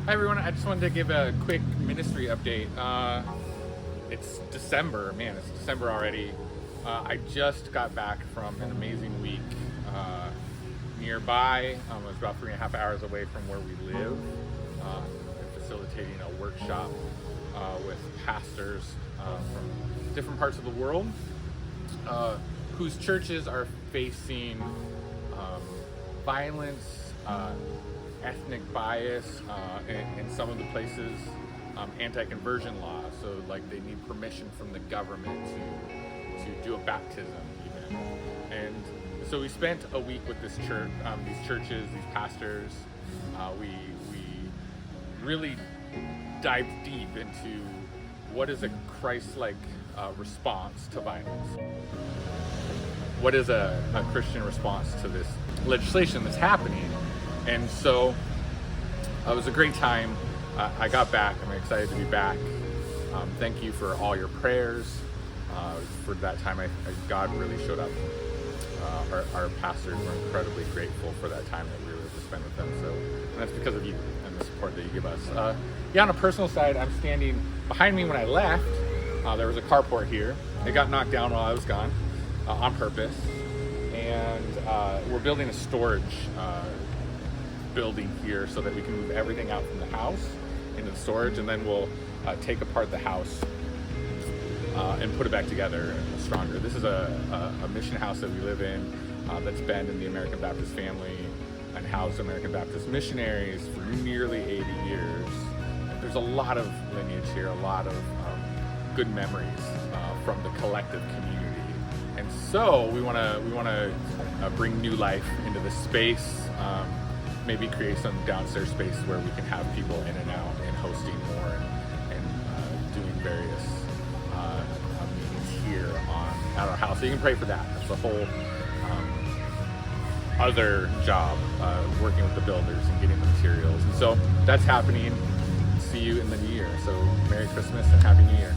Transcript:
Hi everyone, I just wanted to give a quick ministry update. It's December, man, it's December already. I just got back from an amazing week nearby. It was about 3.5 hours away from where we live, facilitating a workshop with pastors from different parts of the world whose churches are facing violence, ethnic bias, in some of the places, anti-conversion laws. So like they need permission from the government to do a baptism even. And so we spent a week with this church, these churches, these pastors. We really dived deep into what is a Christ-like response to violence. What is a Christian response to this legislation that's happening? And so it was a great time. I got back. I'm excited to be back. Thank you for all your prayers. For that time, God really showed up. Our pastors were incredibly grateful for that time that we were able to spend with them. So and that's because of you and the support that you give us. On a personal side, I'm standing behind me when I left. There was a carport here. It got knocked down while I was gone on purpose. And we're building a storage building here so that we can move everything out from the house into the storage, and then we'll take apart the house and put it back together stronger. This is a mission house that we live in that's been in the American Baptist family and housed American Baptist missionaries for nearly 80 years. There's a lot of lineage here, a lot of good memories from the collective community, and so we want to bring new life into this space. Maybe create some downstairs spaces where we can have people in and out and hosting more and doing various meetings here at our house. So you can pray for that. That's a whole other job, working with the builders and getting the materials. And so that's happening. See you in the new year. So Merry Christmas and Happy New Year.